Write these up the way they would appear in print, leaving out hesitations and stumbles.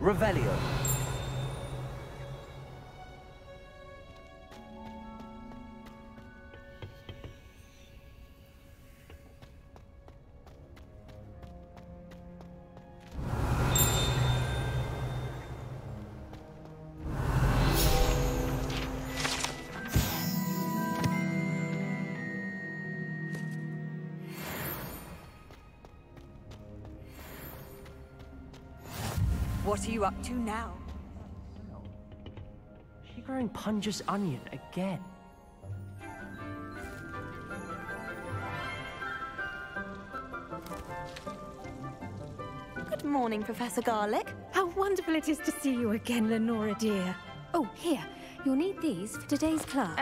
Revelio. What are you up to now? She growing Punja's onion again. Good morning, Professor Garlick. How wonderful it is to see you again, Lenora dear. Oh, here. You'll need these for today's class.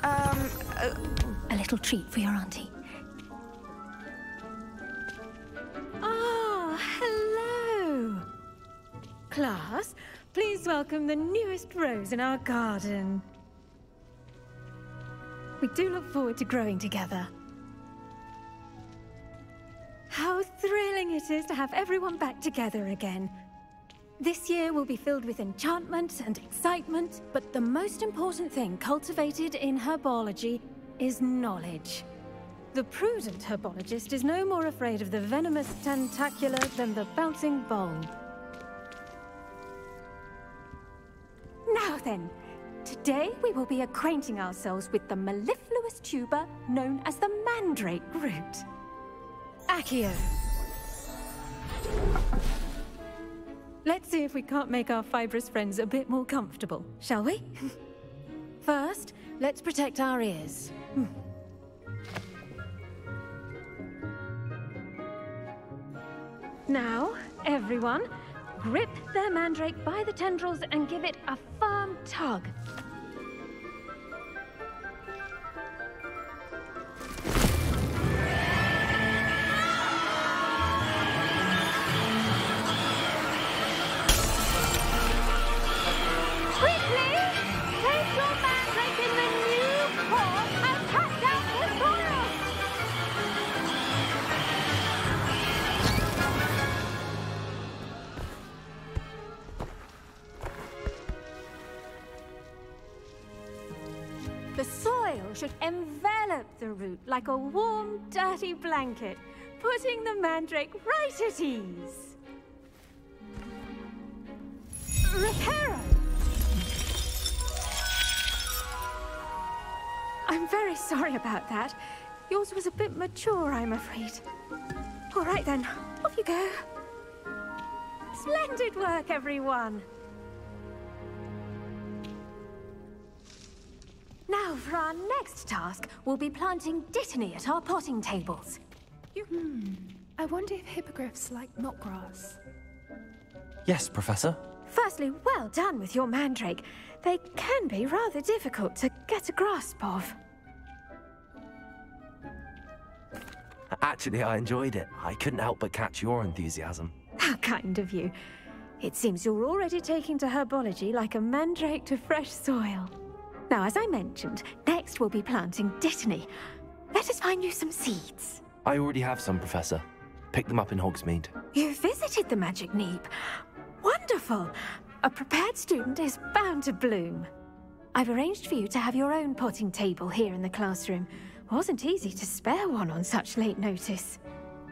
A little treat for your auntie. Ah, hello. Class, please welcome the newest rose in our garden. We do look forward to growing together. How thrilling it is to have everyone back together again. This year will be filled with enchantment and excitement, but the most important thing cultivated in herbology is knowledge. The prudent herbologist is no more afraid of the venomous tentacula than the bouncing bulb. Now then, today we will be acquainting ourselves with the mellifluous tuber known as the mandrake root. Accio. Let's see if we can't make our fibrous friends a bit more comfortable, shall we? First, let's protect our ears. Now, everyone, grip their mandrake by the tendrils and give it a firm tug. The soil should envelop the root like a warm, dirty blanket, putting the mandrake right at ease. Reparo! I'm very sorry about that. Yours was a bit mature, I'm afraid. All right then, off you go. Splendid work, everyone! Now, for our next task, we'll be planting dittany at our potting tables. I wonder if hippogriffs like knotgrass. Yes, Professor. Firstly, well done with your mandrake. They can be rather difficult to get a grasp of. Actually, I enjoyed it. I couldn't help but catch your enthusiasm. How kind of you. It seems you're already taking to herbology like a mandrake to fresh soil. Now, as I mentioned, next we'll be planting Dittany. Let us find you some seeds. I already have some, Professor. Picked them up in Hogsmeade. You visited the Magic Neep. Wonderful! A prepared student is bound to bloom. I've arranged for you to have your own potting table here in the classroom. Wasn't easy to spare one on such late notice.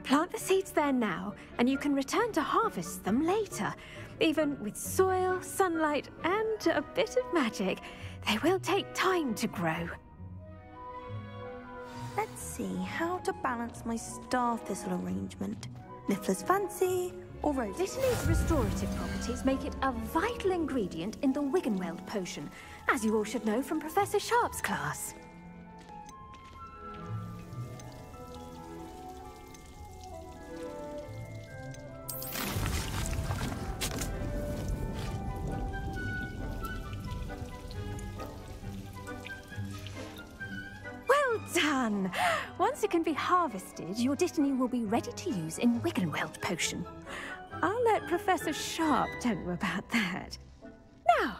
Plant the seeds there now, and you can return to harvest them later. Even with soil, sunlight, and a bit of magic, they will take time to grow. Let's see how to balance my star thistle arrangement. Niffler's fancy or rose? Dittany's restorative properties make it a vital ingredient in the Wiggenweld potion, as you all should know from Professor Sharp's class. Done! Once it can be harvested, your Dittany will be ready to use in Wiggenweld potion. I'll let Professor Sharp tell you about that. Now,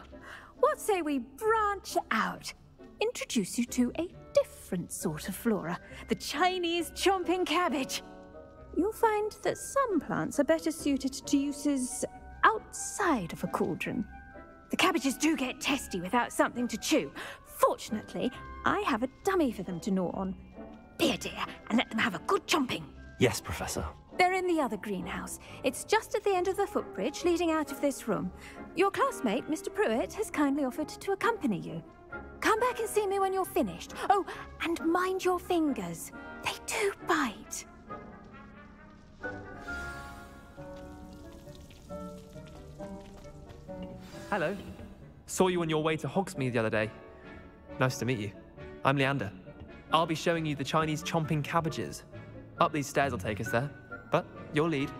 what say we branch out? Introduce you to a different sort of flora, the Chinese chomping cabbage. You'll find that some plants are better suited to uses outside of a cauldron. The cabbages do get testy without something to chew. Fortunately, I have a dummy for them to gnaw on. Be a dear, and let them have a good chomping. Yes, Professor. They're in the other greenhouse. It's just at the end of the footbridge leading out of this room. Your classmate, Mr. Pruitt, has kindly offered to accompany you. Come back and see me when you're finished. Oh, and mind your fingers. They do bite. Hello. Saw you on your way to Hogsmeade the other day. Nice to meet you. I'm Leander. I'll be showing you the Chinese chomping cabbages. Up these stairs will take us there, but your lead.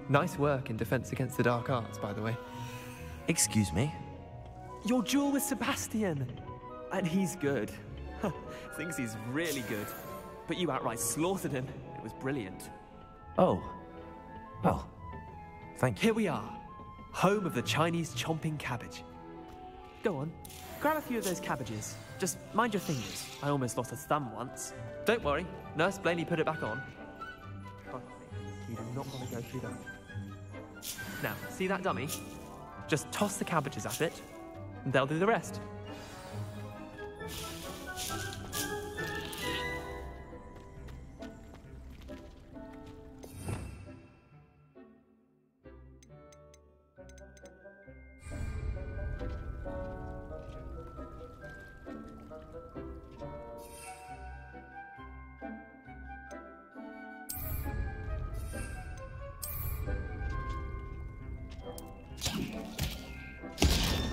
Nice work in defense against the dark arts, by the way. Excuse me? Your duel with Sebastian! And he's good. Thinks he's really good. But you outright slaughtered him. It was brilliant. Oh. Well, thank you. Here we are. Home of the Chinese chomping cabbage. Go on, grab a few of those cabbages. Just mind your fingers. I almost lost a thumb once. Don't worry, Nurse Blaney put it back on. You do not want to go through that. Now, see that dummy? Just toss the cabbages at it, and they'll do the rest.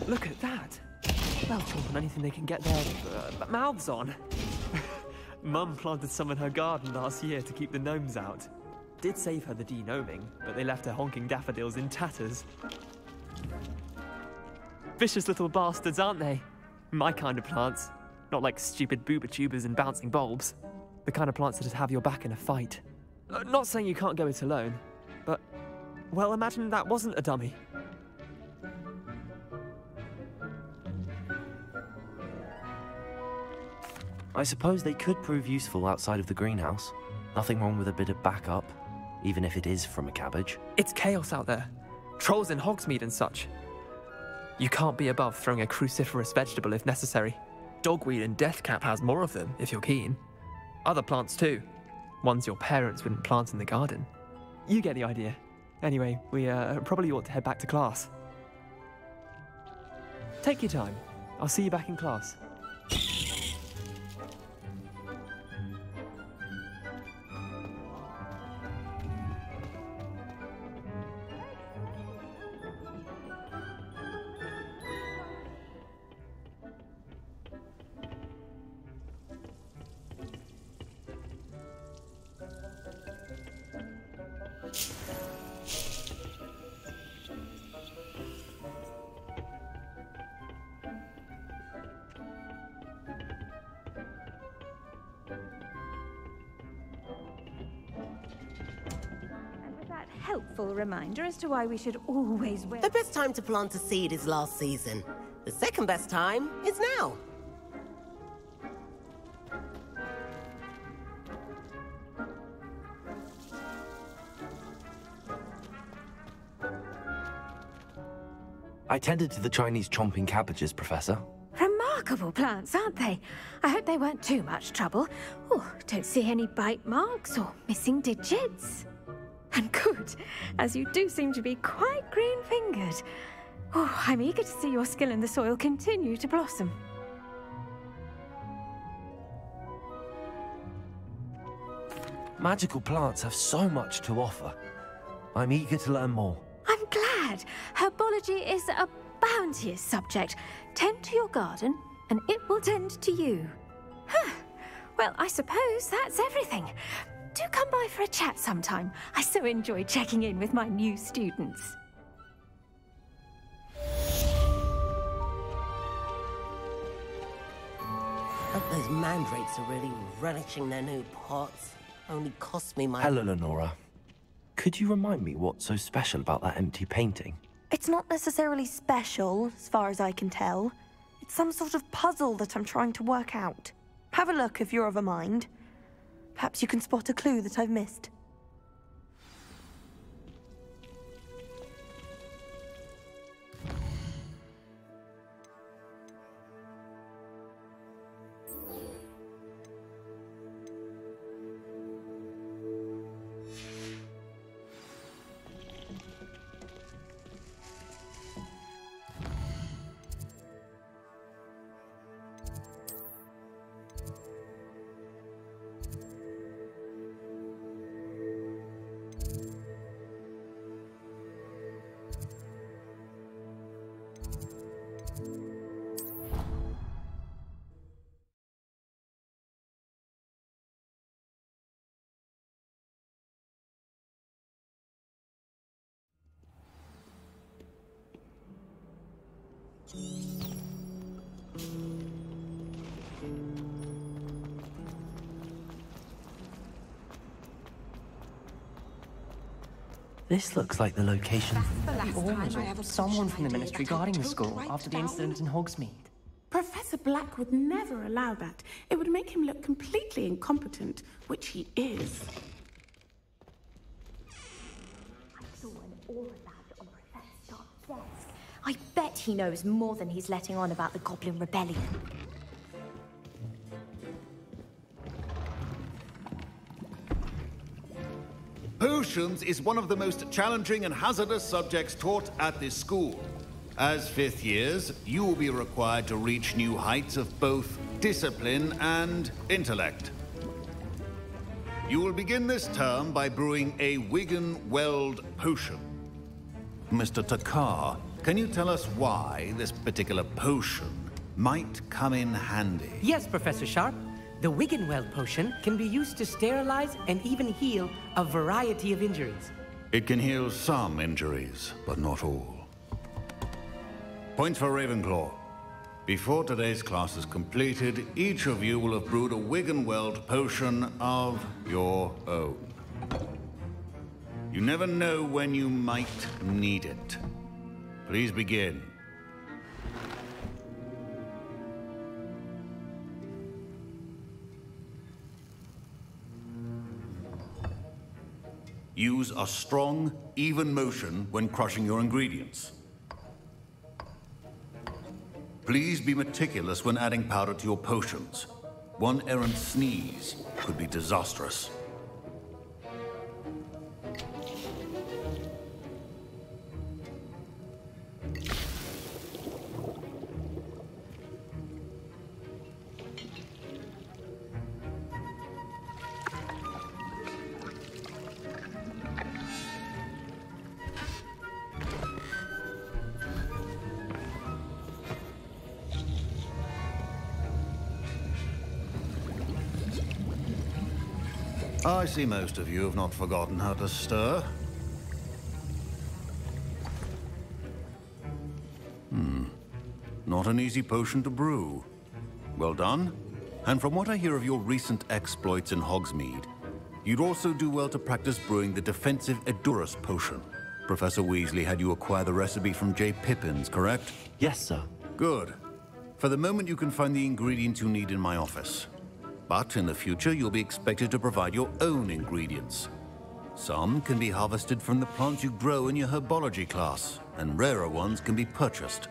Look at that! They'll chomp on anything they can get their mouths on. Mum planted some in her garden last year to keep the gnomes out. Did save her the de-gnoming, but they left her honking daffodils in tatters. Vicious little bastards, aren't they? My kind of plants. Not like stupid booba tubers and bouncing bulbs. The kind of plants that'd have your back in a fight. Not saying you can't go it alone, but, well, imagine that wasn't a dummy. I suppose they could prove useful outside of the greenhouse. Nothing wrong with a bit of backup, even if it is from a cabbage. It's chaos out there. Trolls in Hogsmeade and such. You can't be above throwing a cruciferous vegetable if necessary. Dogweed and deathcap has more of them, if you're keen. Other plants too. Ones your parents wouldn't plant in the garden. You get the idea. Anyway, we probably ought to head back to class. Take your time. I'll see you back in class. wonderful reminder as to why we should always wear... The best time to plant a seed is last season. The second best time is now. I tended to the Chinese chomping cabbages, Professor. Remarkable plants, aren't they? I hope they weren't too much trouble. Oh, don't see any bite marks or missing digits. And good, as you do seem to be quite green-fingered. Oh, I'm eager to see your skill in the soil continue to blossom. Magical plants have so much to offer. I'm eager to learn more. I'm glad. Herbology is a bounteous subject. Tend to your garden, and it will tend to you. Huh. Well, I suppose that's everything. Do come by for a chat sometime. I so enjoy checking in with my new students. Hope those mandrakes are really relishing their new pots. Only cost me my... Hello, Lenora. Could you remind me what's so special about that empty painting? It's not necessarily special, as far as I can tell. It's some sort of puzzle that I'm trying to work out. Have a look if you're of a mind. Perhaps you can spot a clue that I've missed. This looks like the location. Someone from the Ministry guarding the school after the incident in Hogsmeade. Professor Black would never allow that. It would make him look completely incompetent, which he is. I saw an aura badge on Professor Stark's desk. I bet he knows more than he's letting on about the Goblin Rebellion. Potions is one of the most challenging and hazardous subjects taught at this school. As fifth years, you will be required to reach new heights of both discipline and intellect. You will begin this term by brewing a Wigan-Weld potion. Mr. Takar, can you tell us why this particular potion might come in handy? Yes, Professor Sharp. The Wiggenweld potion can be used to sterilize and even heal a variety of injuries. It can heal some injuries, but not all. Points for Ravenclaw. Before today's class is completed, each of you will have brewed a Wiggenweld potion of your own. You never know when you might need it. Please begin. Use a strong, even motion when crushing your ingredients. Please be meticulous when adding powder to your potions. One errant sneeze could be disastrous. I see most of you have not forgotten how to stir. Not an easy potion to brew. Well done. And from what I hear of your recent exploits in Hogsmeade, You'd also do well to practice brewing the defensive Edurus potion. Professor Weasley had you acquire the recipe from J. Pippins, correct? Yes, sir. Good. For the moment, you can find the ingredients you need in my office. But in the future, you'll be expected to provide your own ingredients. Some can be harvested from the plants you grow in your herbology class, and rarer ones can be purchased.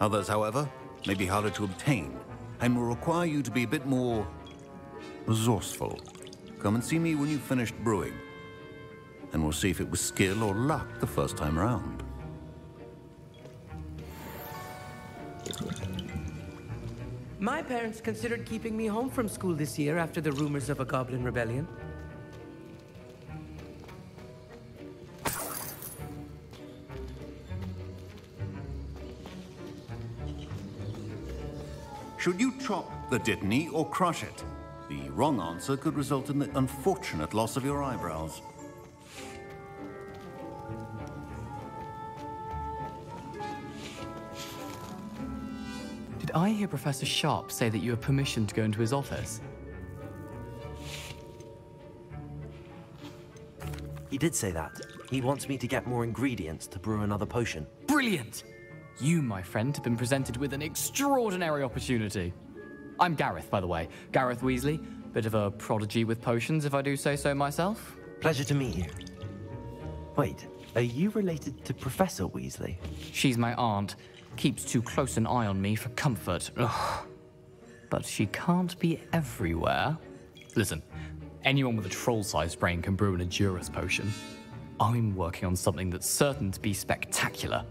Others, however, may be harder to obtain, and will require you to be a bit more resourceful. Come and see me when you've finished brewing, and we'll see if it was skill or luck the first time around. My parents considered keeping me home from school this year after the rumors of a goblin rebellion. Should you chop the Dittany or crush it? The wrong answer could result in the unfortunate loss of your eyebrows. Did I hear Professor Sharp say that you have permission to go into his office? He did say that. He wants me to get more ingredients to brew another potion. Brilliant! You, my friend, have been presented with an extraordinary opportunity. I'm Gareth, by the way. Gareth Weasley. Bit of a prodigy with potions, if I do say so myself. Pleasure to meet you. Wait, are you related to Professor Weasley? She's my aunt. Keeps too close an eye on me for comfort. Ugh. But she can't be everywhere. Listen, anyone with a troll-sized brain can brew an Edurus potion. I'm working on something that's certain to be spectacular.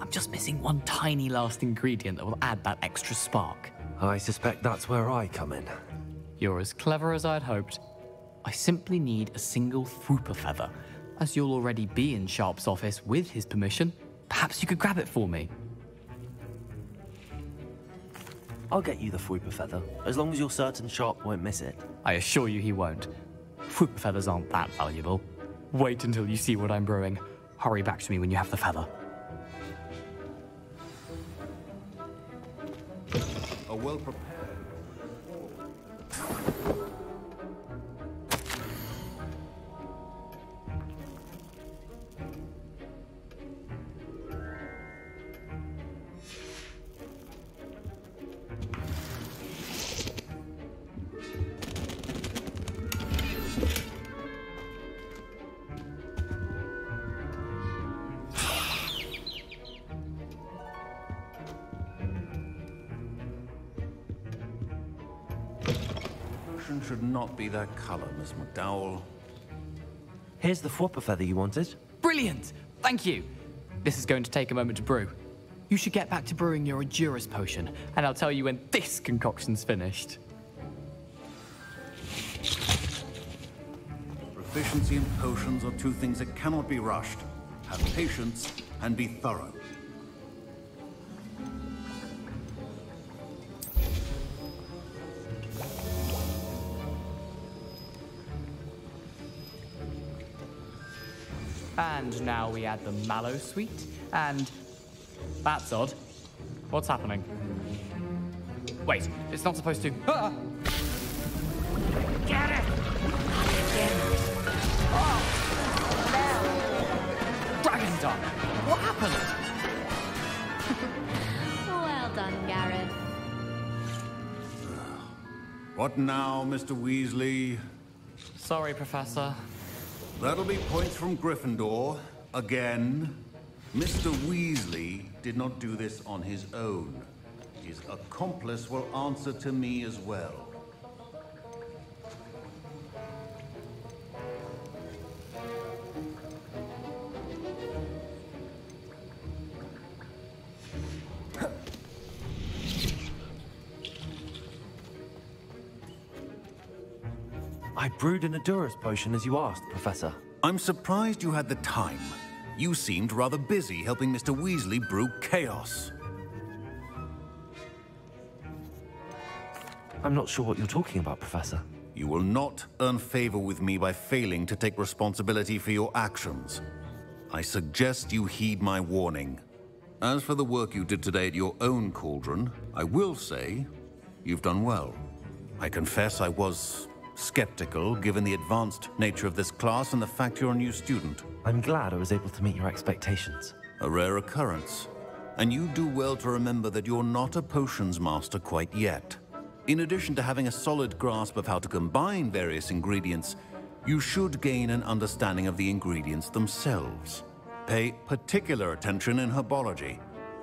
I'm just missing one tiny last ingredient that will add that extra spark. I suspect that's where I come in. You're as clever as I'd hoped. I simply need a single Fwooper feather. As you'll already be in Sharp's office with his permission, perhaps you could grab it for me. I'll get you the Fwooper feather, as long as you're certain Sharp won't miss it. I assure you he won't. Fwooper feathers aren't that valuable. Wait until you see what I'm brewing. Hurry back to me when you have the feather. A well-prepared... should not be that color, Miss McDowell. Here's the Fwooper feather you wanted. Brilliant! Thank you! This is going to take a moment to brew. You should get back to brewing your Edurus potion, and I'll tell you when this concoction's finished. Proficiency in potions are two things that cannot be rushed. Have patience and be thorough. And now we add the mallow sweet, and... That's odd. What's happening? Wait, it's not supposed to... Ah! Get it! Oh! Dragon Dog! What happened? Well done, Gareth. What now, Mr. Weasley? Sorry, Professor. That'll be points from Gryffindor. Again. Mr. Weasley did not do this on his own. His accomplice will answer to me as well. I brewed an Edurus potion as you asked, Professor. I'm surprised you had the time. You seemed rather busy helping Mr. Weasley brew chaos. I'm not sure what you're talking about, Professor. You will not earn favor with me by failing to take responsibility for your actions. I suggest you heed my warning. As for the work you did today at your own cauldron, I will say you've done well. I confess I was skeptical given the advanced nature of this class and the fact you're a new student. I'm glad I was able to meet your expectations. A rare occurrence. And you do well to remember that you're not a potions master quite yet. In addition to having a solid grasp of how to combine various ingredients, you should gain an understanding of the ingredients themselves. Pay particular attention in herbology.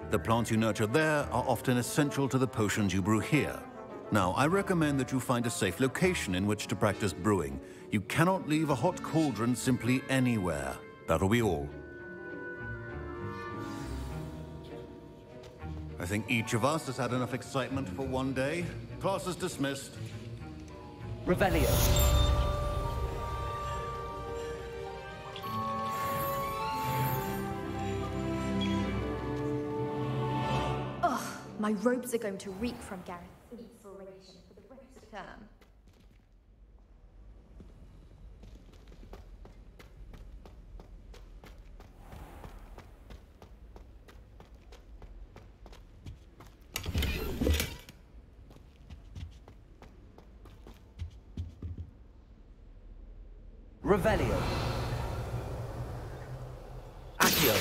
The plants you nurture there are often essential to the potions you brew here. Now, I recommend that you find a safe location in which to practice brewing. You cannot leave a hot cauldron simply anywhere. That'll be all. I think each of us has had enough excitement for one day. Class is dismissed. Revelio. Ugh, my robes are going to reek from Gareth's inspiration for the rest of the term. Revelio. Accio.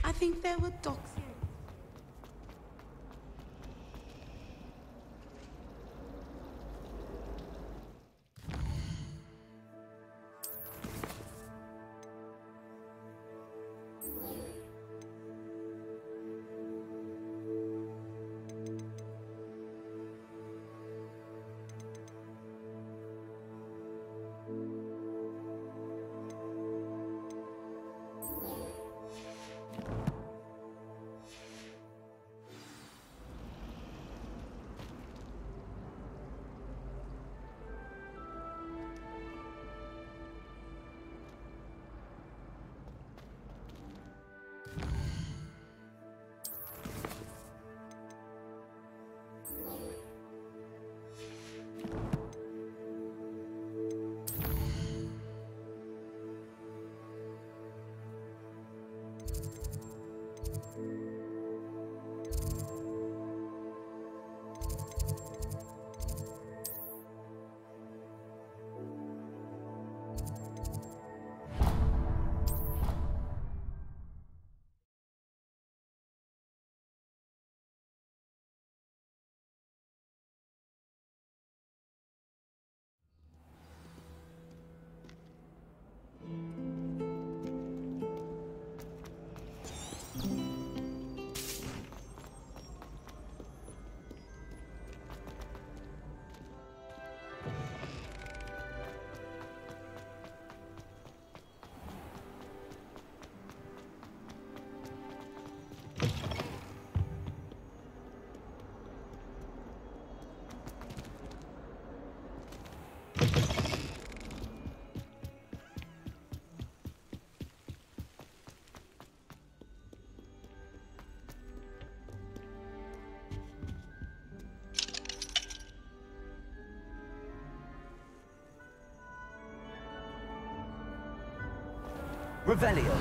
I think there were dogs. Revelio.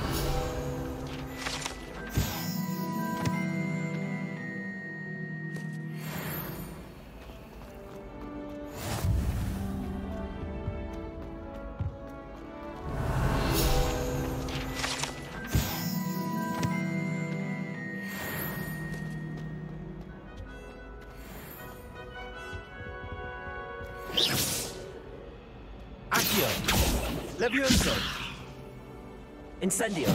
Accio. Levioso. Incendio.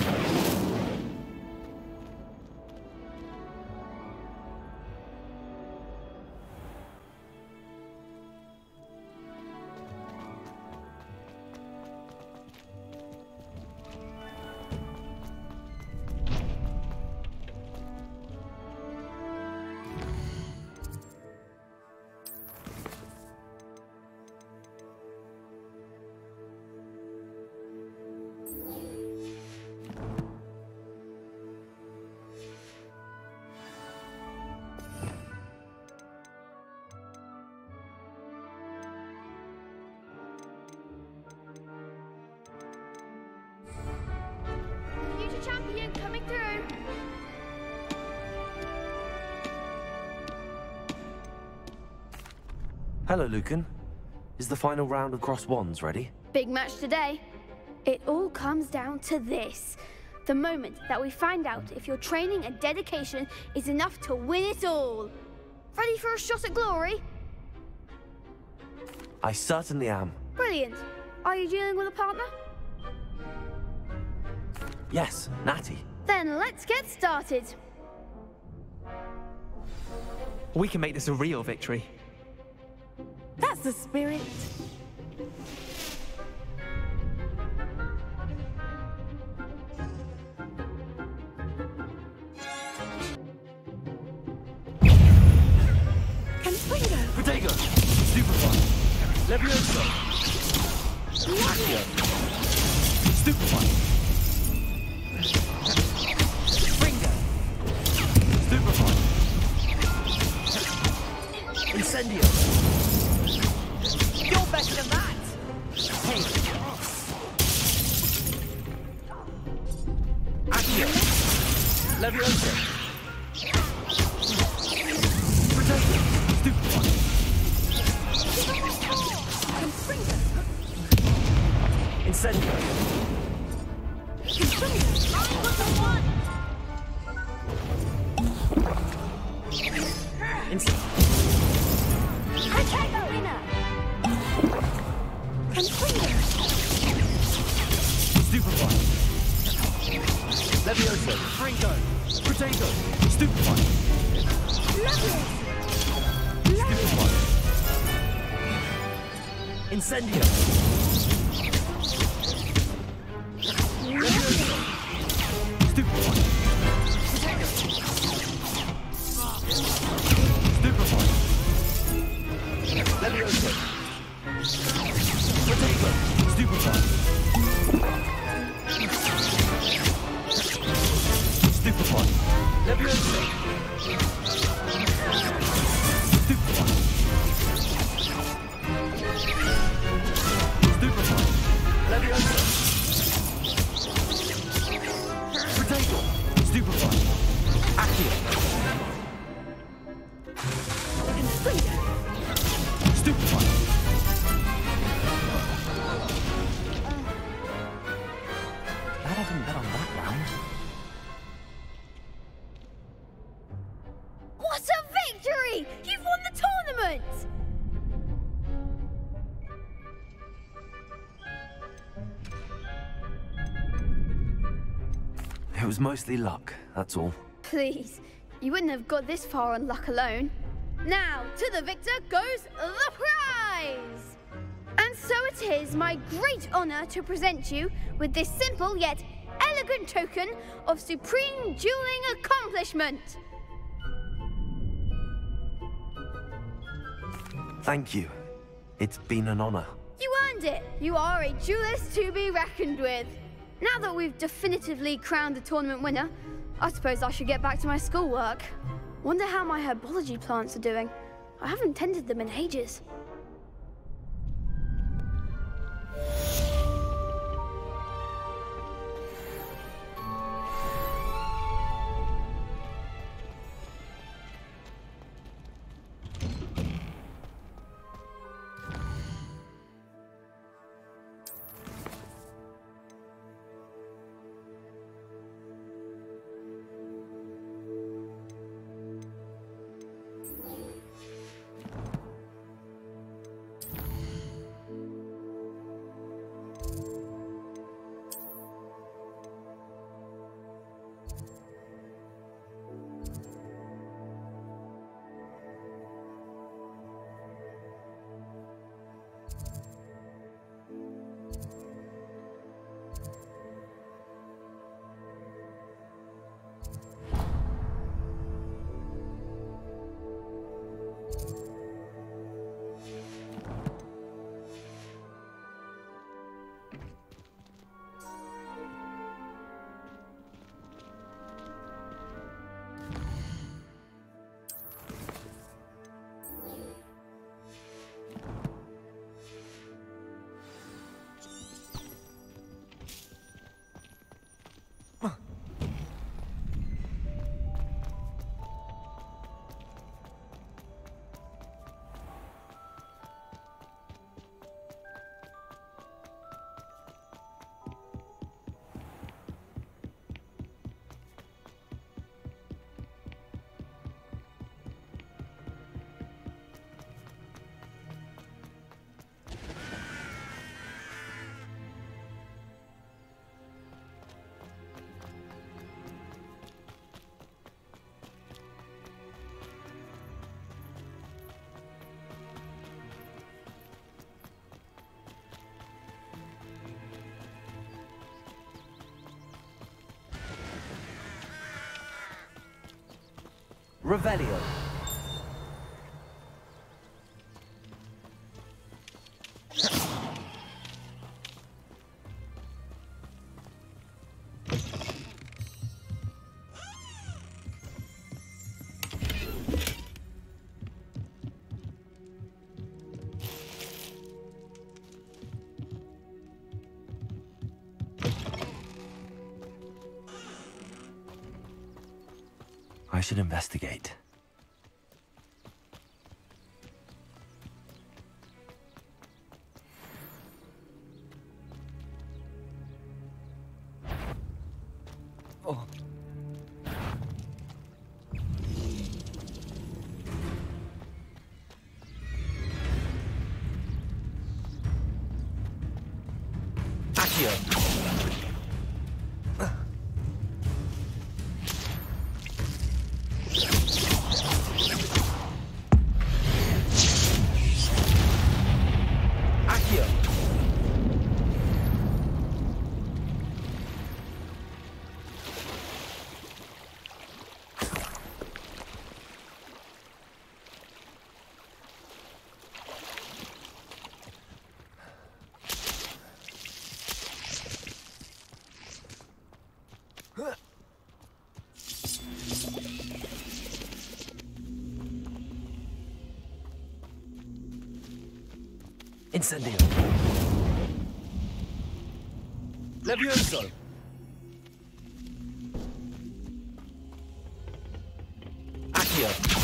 Guardian coming through. Hello, Lucan. Is the final round of cross wands ready? Big match today. It all comes down to this. The moment that we find out if your training and dedication is enough to win it all. Ready for a shot at glory? I certainly am. Brilliant. Are you dealing with a partner? Yes, Natty. Then let's get started. We can make this a real victory. That's the spirit. Diagon! Stupefy! Levioso! Accio! Stupefy! Finger! Stupefy! Incendio! You're better than that! Hey! Accio! Levioso! Protector! Stupefy! Incendio! Potato winner! Stupefy! Levioso! Fringo! Potato! Stupefy! Stupefy! Incendio! Levioso! Potato! Stupefy! Stupefy! Levioso! Stupefy! Stupefy! Levioso! Potato! Stupefy! Accio! Stupefy! Glad I didn't bet on that round. What a victory! You've won the tournament! It was mostly luck, that's all. Please, you wouldn't have got this far on luck alone. Now, to the victor goes the prize! And so it is my great honor to present you with this simple yet elegant token of supreme dueling accomplishment. Thank you. It's been an honor. You earned it. You are a duelist to be reckoned with. Now that we've definitively crowned the tournament winner, I suppose I should get back to my schoolwork. Wonder how my herbology plants are doing. I haven't tended them in ages. Revelio. I should investigate. Oh. Accio. Incendio. Levioso. Accio.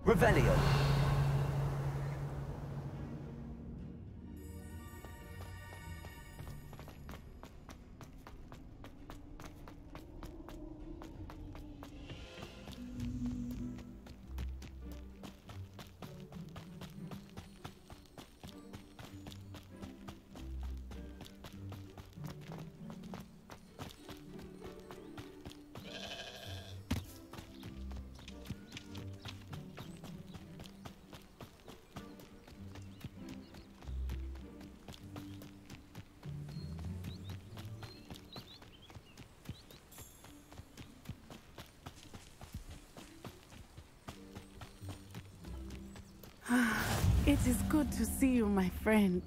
Revelio. It is good to see you, my friend.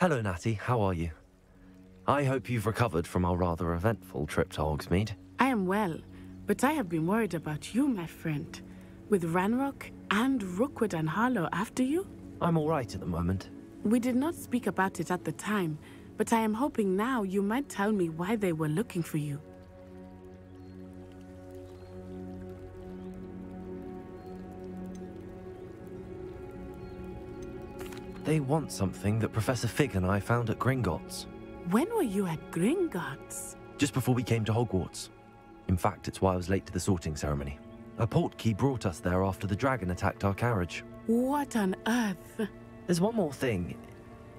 Hello, Natty. How are you? I hope you've recovered from our rather eventful trip to Hogsmeade. I am well, but I have been worried about you, my friend. With Ranrock and Rookwood and Harlow after you? I'm all right at the moment. We did not speak about it at the time, but I am hoping now you might tell me why they were looking for you. They want something that Professor Fig and I found at Gringotts. When were you at Gringotts? Just before we came to Hogwarts. In fact, it's why I was late to the sorting ceremony. A portkey brought us there after the dragon attacked our carriage. What on earth? There's one more thing.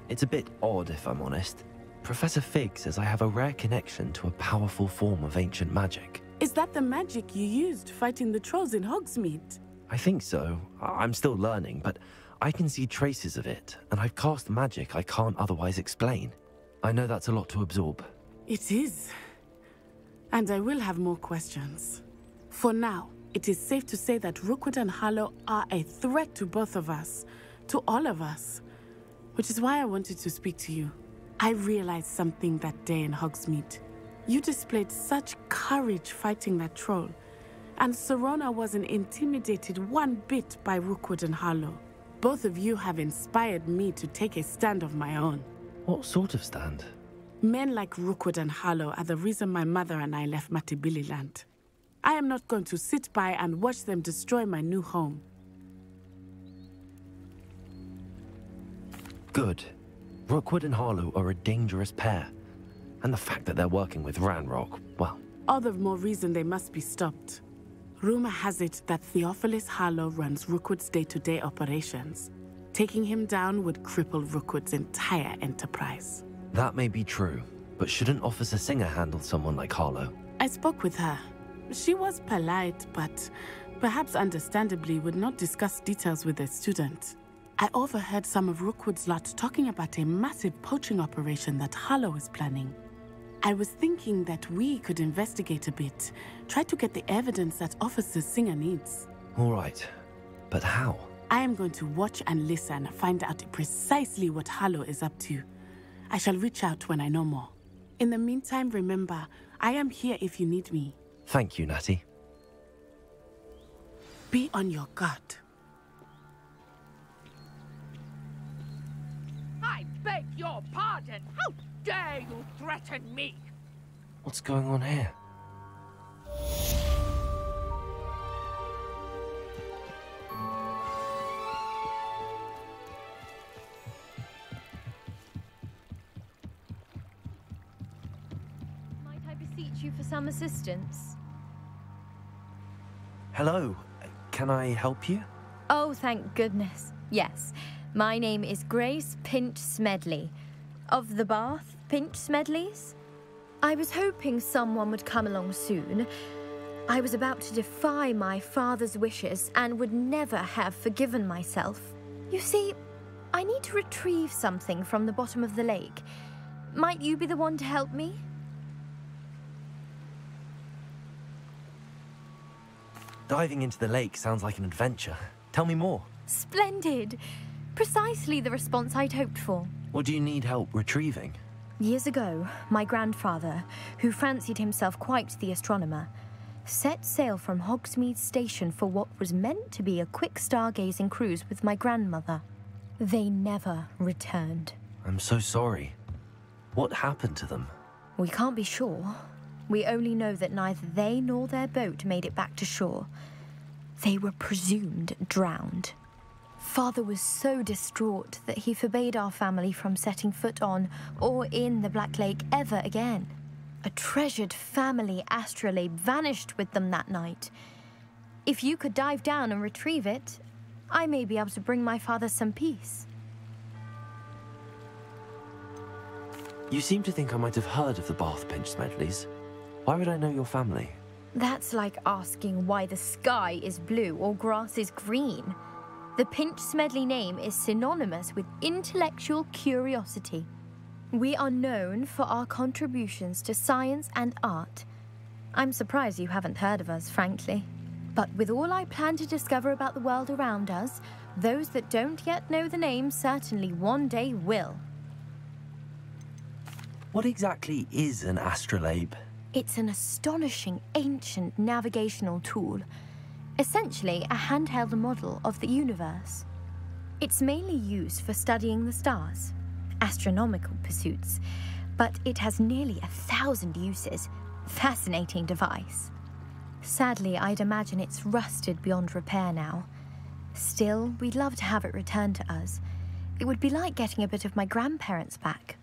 It's a bit odd, if I'm honest. Professor Fig says I have a rare connection to a powerful form of ancient magic. Is that the magic you used fighting the trolls in Hogsmeade? I think so. I'm still learning, but I can see traces of it, and I've cast magic I can't otherwise explain. I know that's a lot to absorb. It is. And I will have more questions. For now, it is safe to say that Rookwood and Harlow are a threat to both of us, to all of us. Which is why I wanted to speak to you. I realized something that day in Hogsmeade. You displayed such courage fighting that troll, and Serona wasn't intimidated one bit by Rookwood and Harlow. Both of you have inspired me to take a stand of my own. What sort of stand? Men like Rookwood and Harlow are the reason my mother and I left Matibili land. I am not going to sit by and watch them destroy my new home. Good. Rookwood and Harlow are a dangerous pair. And the fact that they're working with Ranrock, well... All the more reason they must be stopped. Rumor has it that Theophilus Harlow runs Rookwood's day-to-day operations. Taking him down would cripple Rookwood's entire enterprise. That may be true, but shouldn't Officer Singer handle someone like Harlow? I spoke with her. She was polite, but perhaps understandably would not discuss details with a student. I overheard some of Rookwood's lot talking about a massive poaching operation that Harlow is planning. I was thinking that we could investigate a bit, try to get the evidence that Officer Singer needs. All right, but how? I am going to watch and listen, find out precisely what Harlow is up to. I shall reach out when I know more. In the meantime, remember, I am here if you need me. Thank you, Natty. Be on your guard. I beg your pardon. How dare you threaten me? What's going on here? Might I beseech you for some assistance? Hello. Can I help you? Oh, thank goodness. Yes. My name is Grace Pinch Smedley. Of the Bath Pinch Smedleys? I was hoping someone would come along soon. I was about to defy my father's wishes and would never have forgiven myself. You see, I need to retrieve something from the bottom of the lake. Might you be the one to help me? Diving into the lake sounds like an adventure. Tell me more. Splendid! Precisely the response I'd hoped for. What do you need help retrieving? Years ago, my grandfather, who fancied himself quite the astronomer, set sail from Hogsmeade station for what was meant to be a quick stargazing cruise with my grandmother. They never returned. I'm so sorry. What happened to them? We can't be sure. We only know that neither they nor their boat made it back to shore. They were presumed drowned. Father was so distraught that he forbade our family from setting foot on or in the Black Lake ever again. A treasured family astrolabe vanished with them that night. If you could dive down and retrieve it, I may be able to bring my father some peace. You seem to think I might have heard of the Bath Pinch Smedleys. Why would I know your family? That's like asking why the sky is blue or grass is green. The Pinch Smedley name is synonymous with intellectual curiosity. We are known for our contributions to science and art. I'm surprised you haven't heard of us, frankly. But with all I plan to discover about the world around us, those that don't yet know the name certainly one day will. What exactly is an astrolabe? It's an astonishing ancient navigational tool. Essentially, a handheld model of the universe. It's mainly used for studying the stars, astronomical pursuits, but it has nearly 1,000 uses. Fascinating device. Sadly, I'd imagine it's rusted beyond repair now. Still, we'd love to have it returned to us. It would be like getting a bit of my grandparents back.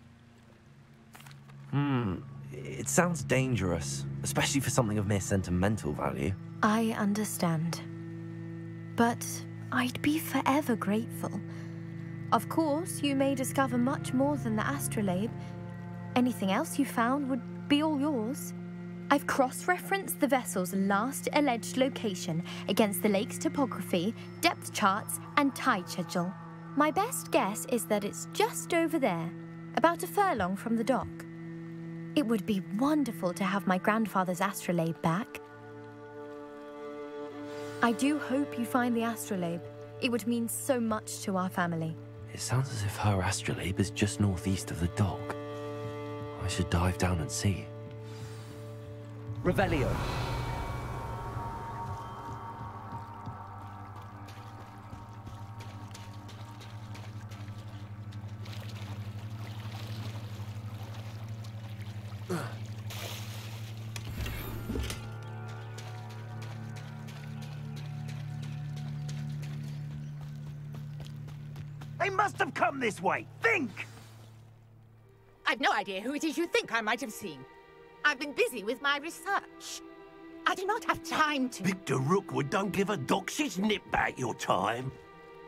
It sounds dangerous, especially for something of mere sentimental value. I understand. But I'd be forever grateful. Of course, you may discover much more than the astrolabe. Anything else you found would be all yours. I've cross-referenced the vessel's last alleged location against the lake's topography, depth charts, and tide schedule. My best guess is that it's just over there, about a furlong from the dock. It would be wonderful to have my grandfather's astrolabe back. I do hope you find the astrolabe. It would mean so much to our family. It sounds as if her astrolabe is just northeast of the dock. I should dive down and see. Revelio. They must have come this way. This! think? I've no idea who it is you think I might have seen. I've been busy with my research. I do not have time to... Victor Rookwood don't give a doxy's nip back your time.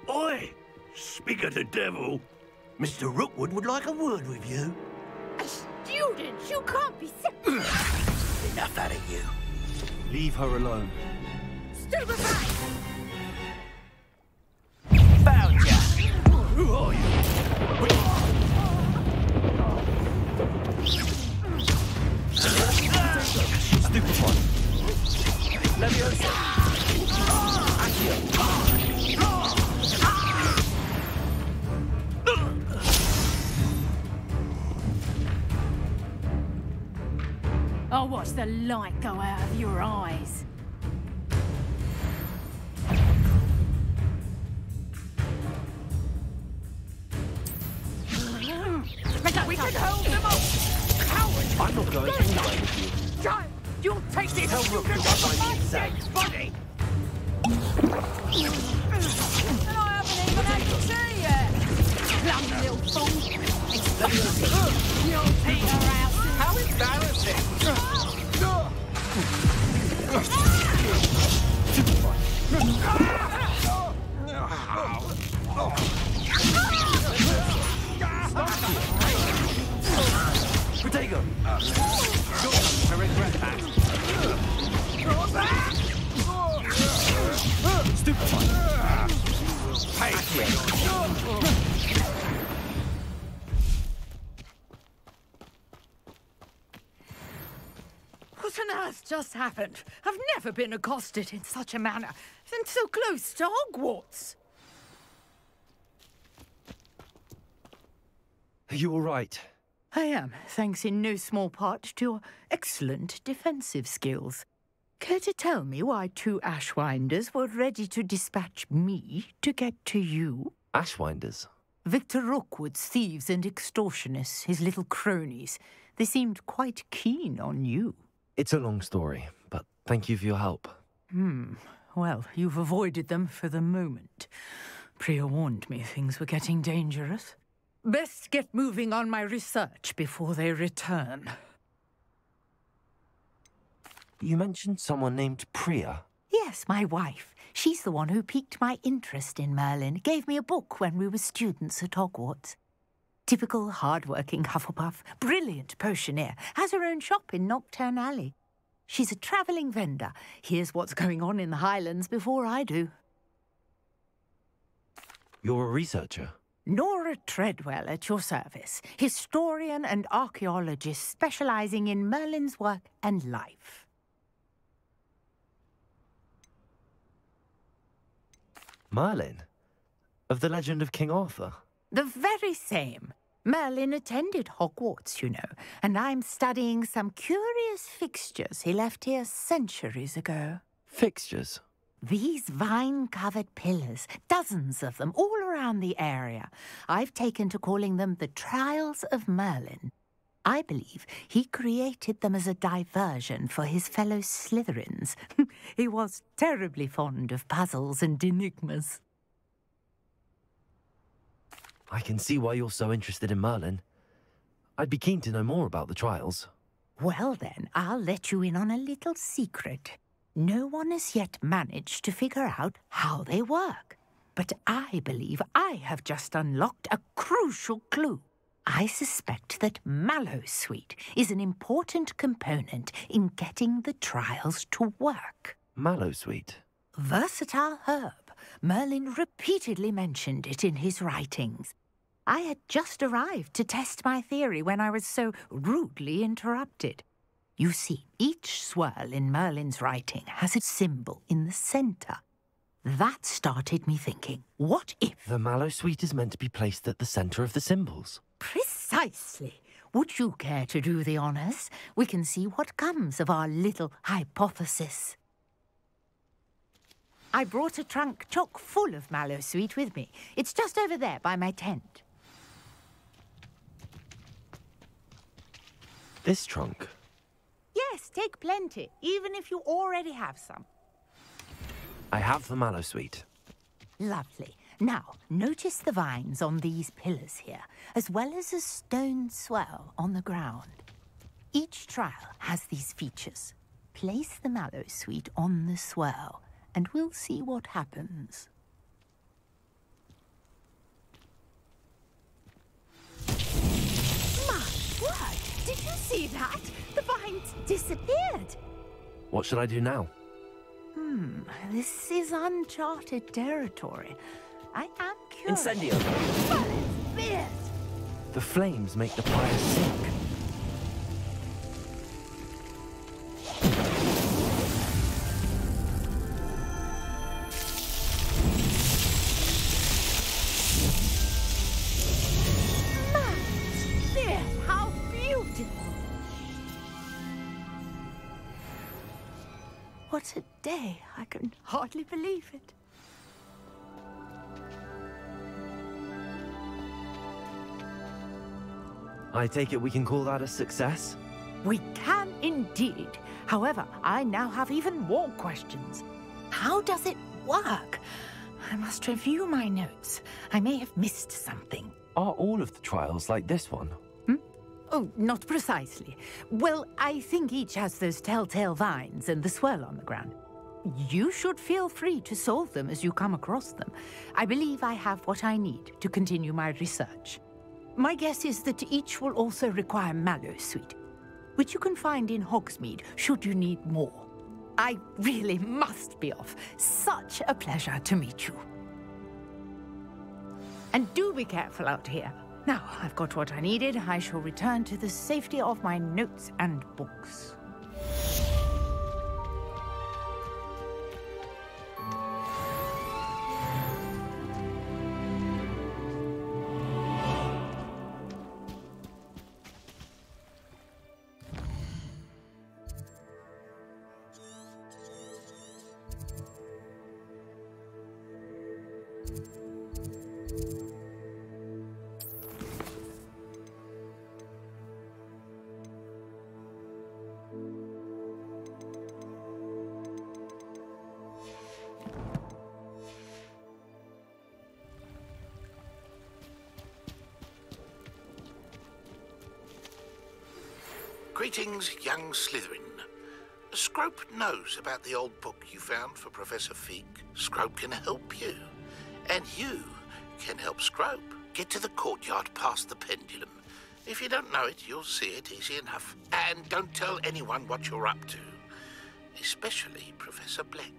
Oi! Speak of the devil. Mr. Rookwood would like a word with you. A student? You can't be serious. Enough out of you. Leave her alone. Stupefy! Found ya! Who are you? Stupefy. Leviosa. Accio. I'll watch the light go out of your eyes. We can hold them up! Coward! I'm not going anywhere with you. Giant, you'll take this! Tell Rook what I need to say. Buddy! And I haven't even had to see yet! Plum little fool! You'll peter out! How embarrassing! Diagon! I regret that. Stupefy! What on earth just happened? I've never been accosted in such a manner, and so close to Hogwarts. Are you all right? I am, thanks in no small part to your excellent defensive skills. Care to tell me why two Ashwinders were ready to dispatch me to get to you? Ashwinders? Victor Rookwood's thieves and extortionists, his little cronies. They seemed quite keen on you. It's a long story, but thank you for your help. Well, you've avoided them for the moment. Priya warned me things were getting dangerous. Best get moving on my research before they return. You mentioned someone named Priya. Yes, my wife. She's the one who piqued my interest in Merlin. Gave me a book when we were students at Hogwarts. Typical hard-working Hufflepuff, brilliant potioneer, has her own shop in Diagon Alley. She's a travelling vendor. Hears what's going on in the Highlands before I do. You're a researcher? Nora Treadwell at your service, historian and archaeologist specialising in Merlin's work and life. Merlin? Of the legend of King Arthur? The very same. Merlin attended Hogwarts, you know, and I'm studying some curious fixtures he left here centuries ago. Fixtures? These vine-covered pillars, dozens of them, all around the area. I've taken to calling them the Trials of Merlin. I believe he created them as a diversion for his fellow Slytherins. He was terribly fond of puzzles and enigmas. I can see why you're so interested in Merlin. I'd be keen to know more about the trials. Well then, I'll let you in on a little secret. No one has yet managed to figure out how they work. But I believe I have just unlocked a crucial clue. I suspect that Mallowsweet is an important component in getting the trials to work. Mallowsweet? Versatile herb. Merlin repeatedly mentioned it in his writings. I had just arrived to test my theory when I was so rudely interrupted. You see, each swirl in Merlin's writing has a symbol in the centre. That started me thinking, what if... The Mallowsweet is meant to be placed at the centre of the symbols. Precisely. Would you care to do the honours? We can see what comes of our little hypothesis. I brought a trunk chock full of Mallowsweet with me. It's just over there by my tent. This trunk? Yes, take plenty, even if you already have some. I have the Mallowsweet. Lovely. Now, notice the vines on these pillars here, as well as a stone swell on the ground. Each trial has these features. Place the mallow sweet on the swell, and we'll see what happens. My word! Did you see that? The vines disappeared. What should I do now? This is uncharted territory. I am curious. Incendio! Well, it's fierce. The flames make the pyre sink. Fierce, how beautiful. What a day. I can hardly believe it. I take it we can call that a success? We can indeed. However, I now have even more questions. How does it work? I must review my notes. I may have missed something. Are all of the trials like this one? Oh, not precisely. Well, I think each has those telltale vines and the swirl on the ground. You should feel free to solve them as you come across them. I believe I have what I need to continue my research. My guess is that each will also require mallow sweet, which you can find in Hogsmeade should you need more. I really must be off. Such a pleasure to meet you. And do be careful out here. Now I've got what I needed, I shall return to the safety of my notes and books. Greetings, young Slytherin. Scrope knows about the old book you found for Professor Fig. Scrope can help you. And you can help Scrope. Get to the courtyard past the pendulum. If you don't know it, you'll see it easy enough. And don't tell anyone what you're up to. Especially Professor Black.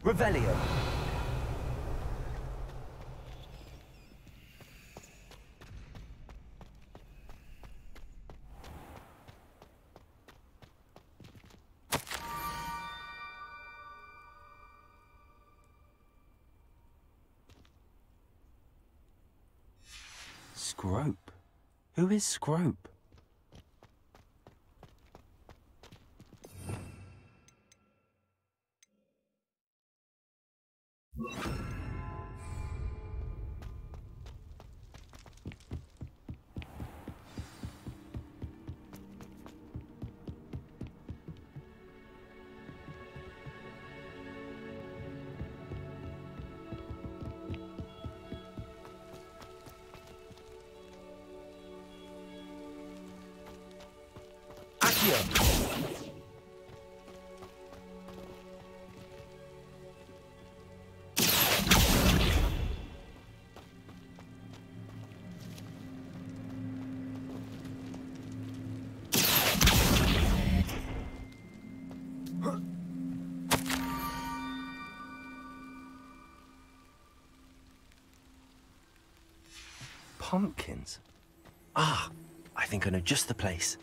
Revelio. Scrope? Who is Scrope? Pumpkins. Ah, I think I know just the place.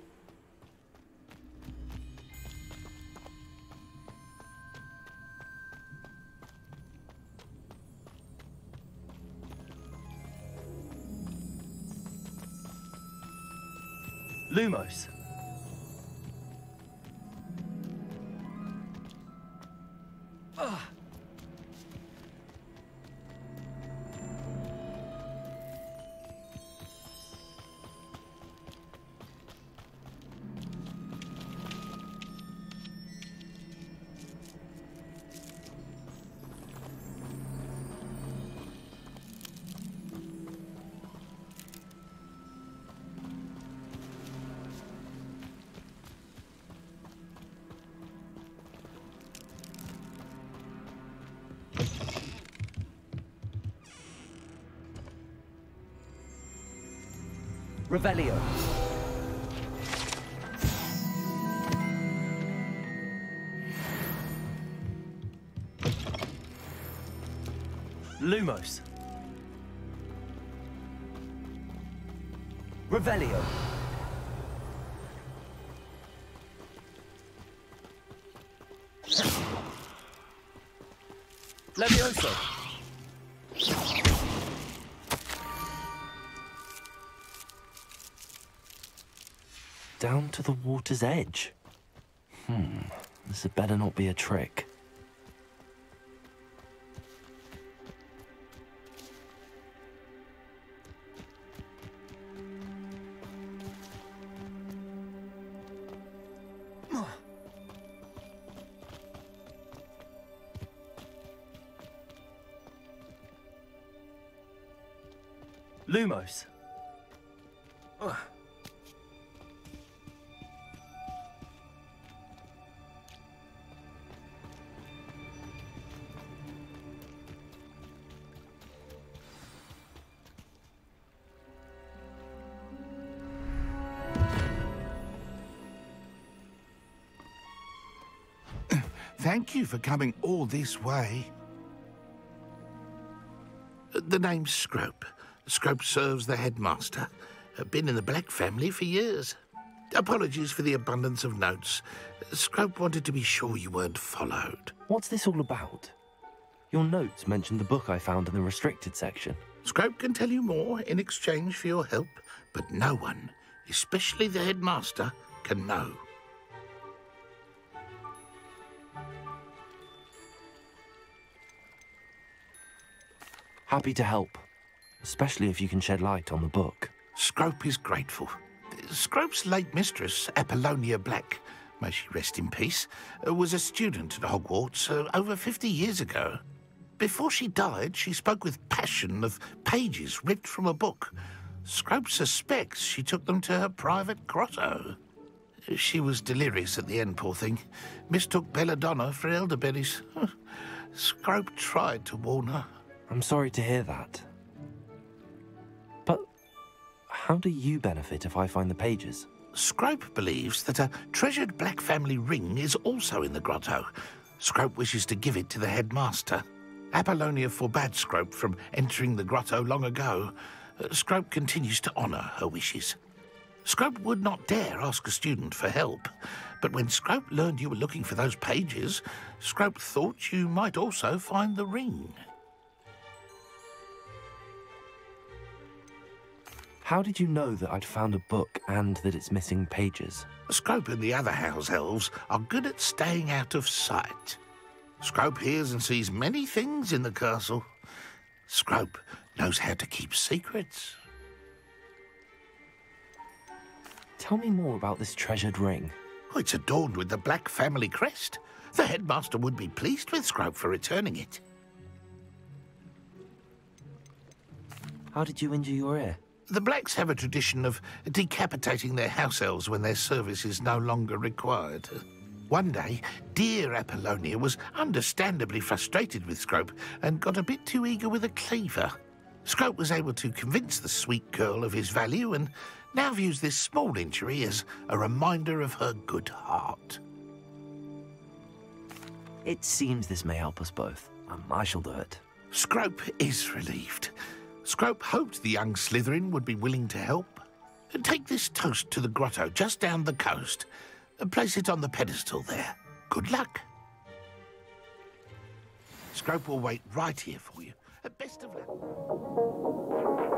Lumos. Ah. Revelio. Lumos. Revelio. Levioso. Down to the water's edge. This had better not be a trick. Lumos. Thank you for coming all this way. The name's Scrope. Scrope serves the headmaster. Been in the Black family for years. Apologies for the abundance of notes. Scrope wanted to be sure you weren't followed. What's this all about? Your notes mentioned the book I found in the restricted section. Scrope can tell you more in exchange for your help, but no one, especially the headmaster, can know. Happy to help, especially if you can shed light on the book. Scrope is grateful. Scrope's late mistress, Apollonia Black, may she rest in peace, was a student at Hogwarts over 50 years ago. Before she died, she spoke with passion of pages ripped from a book. Scrope suspects she took them to her private grotto. She was delirious at the end, poor thing. Mistook belladonna for elderberries. Scrope tried to warn her. I'm sorry to hear that. But how do you benefit if I find the pages? Scrope believes that a treasured Black family ring is also in the grotto. Scrope wishes to give it to the headmaster. Apollonia forbade Scrope from entering the grotto long ago. Scrope continues to honour her wishes. Scrope would not dare ask a student for help, but when Scrope learned you were looking for those pages, Scrope thought you might also find the ring. How did you know that I'd found a book and that it's missing pages? Scrope and the other house elves are good at staying out of sight. Scrope hears and sees many things in the castle. Scrope knows how to keep secrets. Tell me more about this treasured ring. Oh, it's adorned with the Black family crest. The headmaster would be pleased with Scrope for returning it. How did you injure your ear? The Blacks have a tradition of decapitating their house elves when their service is no longer required. One day, dear Apollonia was understandably frustrated with Scrope and got a bit too eager with a cleaver. Scrope was able to convince the sweet girl of his value and now views this small injury as a reminder of her good heart. It seems this may help us both. I shall do it. Scrope is relieved. Scrope hoped the young Slytherin would be willing to help. Take this toast to the grotto just down the coast and place it on the pedestal there. Good luck. Scrope will wait right here for you. Best of luck.